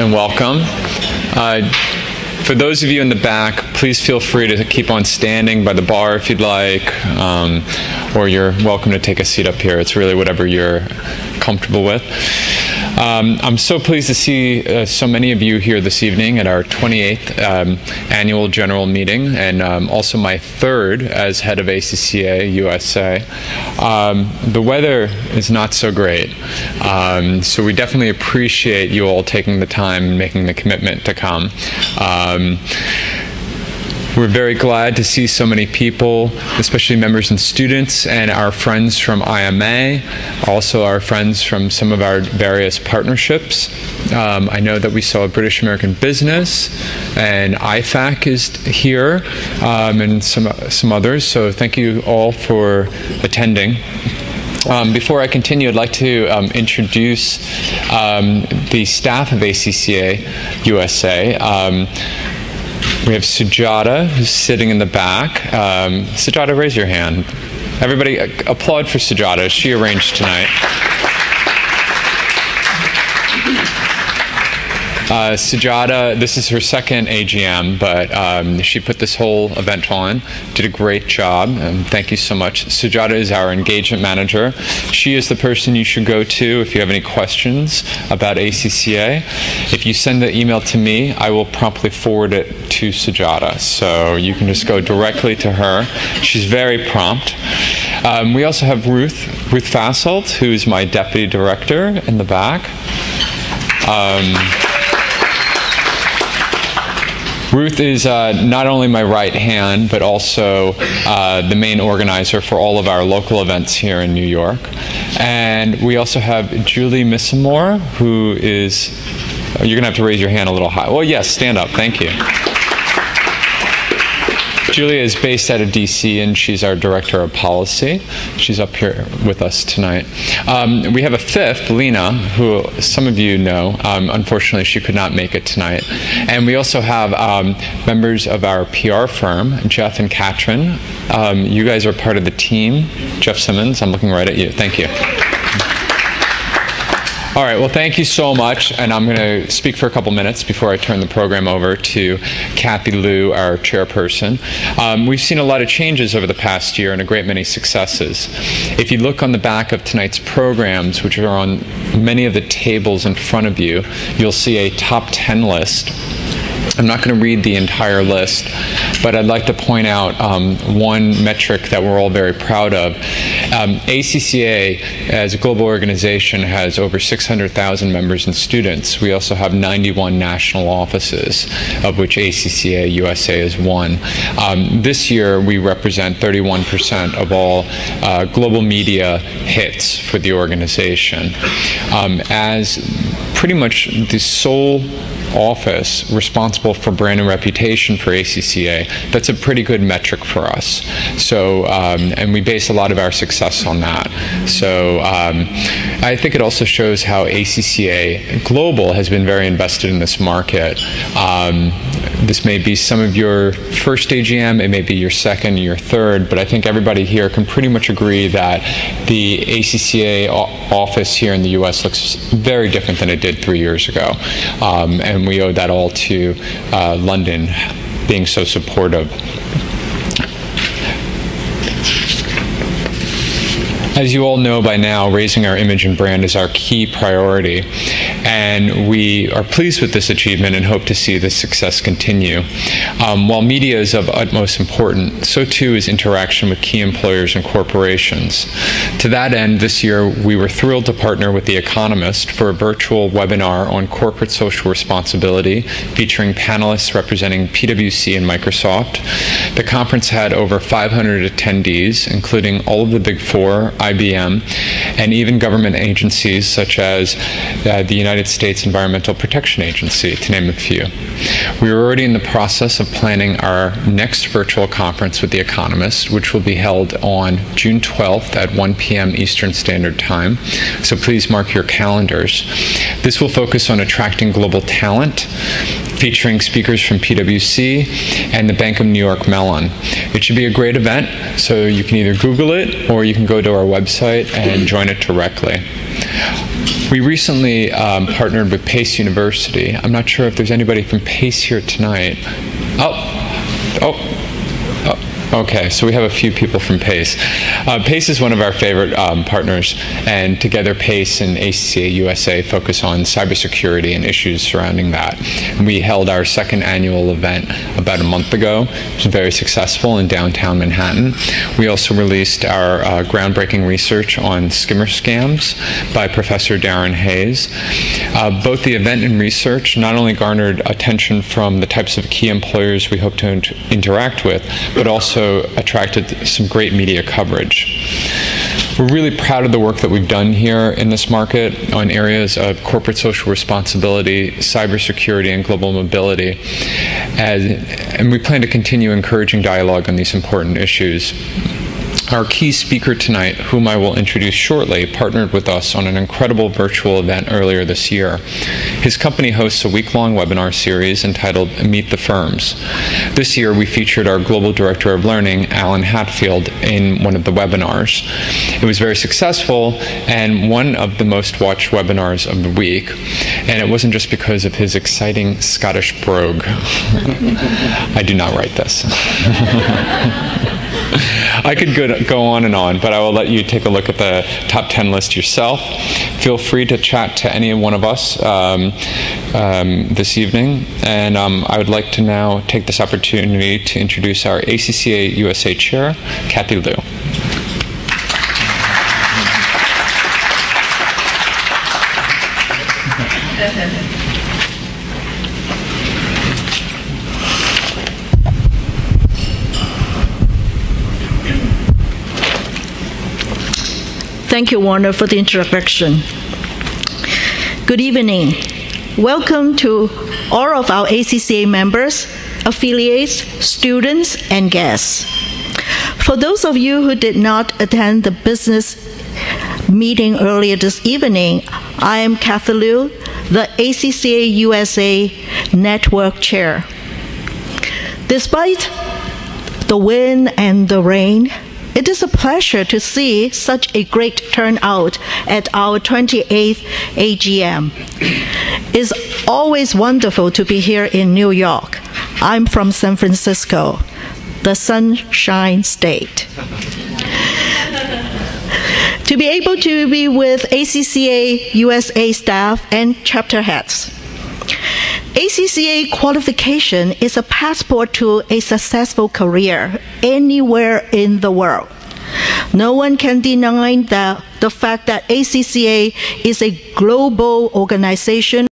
And welcome. For those of you in the back, please feel free to keep on standing by the bar if you'd like, or you're welcome to take a seat up here. It's really whatever you're comfortable with. I'm so pleased to see so many of you here this evening at our 28th annual general meeting, and also my third as head of ACCA USA. The weather is not so great, so we definitely appreciate you all taking the time and making the commitment to come. We're very glad to see so many people, especially members and students, and our friends from IMA, also our friends from some of our various partnerships. I know that we saw British American Business, and IFAC is here, and some others, so thank you all for attending. Before I continue, I'd like to introduce the staff of ACCA USA. We have Sujata, who's sitting in the back. Sujata, raise your hand. Everybody applaud for Sujata. She arranged tonight. Sujata, this is her second AGM, but she put this whole event on, did a great job, and thank you so much. Sujata is our engagement manager. She is the person you should go to if you have any questions about ACCA. If you send the email to me, I will promptly forward it to Sujata, so you can just go directly to her. She's very prompt. We also have Ruth Fasselt, who is my deputy director in the back. Ruth is not only my right hand, but also the main organizer for all of our local events here in New York. And we also have Julie Missamore, who is, you're going to have to raise your hand a little high. Well, yes, stand up. Thank you. Julia is based out of DC, and she's our director of policy. She's up here with us tonight. We have a fifth, Lena, who some of you know. Unfortunately, she could not make it tonight. And we also have members of our PR firm, Jeff and Katrin. You guys are part of the team. Jeff Simmons, I'm looking right at you. Thank you. All right, well, thank you so much, and I'm going to speak for a couple minutes before I turn the program over to Kathy Liu, our chairperson. We've seen a lot of changes over the past year and a great many successes. If you look on the back of tonight's programs, which are on many of the tables in front of you, you'll see a top 10 list. I'm not going to read the entire list, but I'd like to point out one metric that we're all very proud of. ACCA, as a global organization, has over 600,000 members and students. We also have 91 national offices, of which ACCA USA is one. This year, we represent 31% of all global media hits for the organization. As pretty much the sole office responsible for brand and reputation for ACCA, that's a pretty good metric for us. So, and we base a lot of our success on that. So I think it also shows how ACCA Global has been very invested in this market. This may be some of your first AGM, it may be your second, your third, but I think everybody here can pretty much agree that the ACCA office here in the US looks very different than it did 3 years ago. And we owe that all to London being so supportive. As you all know by now, raising our image and brand is our key priority, and we are pleased with this achievement and hope to see this success continue. While media is of utmost importance, so too is interaction with key employers and corporations. To that end, this year we were thrilled to partner with The Economist for a virtual webinar on corporate social responsibility featuring panelists representing PwC and Microsoft. The conference had over 500 attendees, including all of the Big Four, IBM, and even government agencies such as the United States Environmental Protection Agency, to name a few. We are already in the process of planning our next virtual conference with The Economist, which will be held on June 12th at 1 p.m. Eastern Standard Time, so please mark your calendars. This will focus on attracting global talent featuring speakers from PwC and the Bank of New York Mellon. It should be a great event, so you can either Google it or you can go to our website and join it directly. We recently partnered with Pace University. I'm not sure if there's anybody from Pace here tonight. Okay, so we have a few people from Pace. Pace is one of our favorite partners, and together Pace and ACCA USA focus on cybersecurity and issues surrounding that. We held our second annual event about a month ago. It was very successful in downtown Manhattan. We also released our groundbreaking research on skimmer scams by Professor Darren Hayes. Both the event and research not only garnered attention from the types of key employers we hope to interact with, but also attracted some great media coverage. We're really proud of the work that we've done here in this market on areas of corporate social responsibility, cybersecurity, and global mobility. And we plan to continue encouraging dialogue on these important issues. Our key speaker tonight, whom I will introduce shortly, partnered with us on an incredible virtual event earlier this year. His company hosts a week-long webinar series entitled Meet the Firms. This year, we featured our Global Director of Learning, Alan Hatfield, in one of the webinars. It was very successful and one of the most watched webinars of the week. And it wasn't just because of his exciting Scottish brogue. I do not write this. I could go on and on, but I will let you take a look at the top 10 list yourself. Feel free to chat to any one of us this evening. And I would like to now take this opportunity to introduce our ACCA USA Chair, Kathy Liu. Thank you, Warner, for the introduction. Good evening. Welcome to all of our ACCA members, affiliates, students, and guests. For those of you who did not attend the business meeting earlier this evening, I am Kathy Liu, the ACCA USA Network Chair. Despite the wind and the rain, it is a pleasure to see such a great turnout at our 28th AGM. It's always wonderful to be here in New York. I'm from San Francisco, the Sunshine State. To be able to be with ACCA USA staff and chapter heads. ACCA qualification is a passport to a successful career anywhere in the world. No one can deny the fact that ACCA is a global organization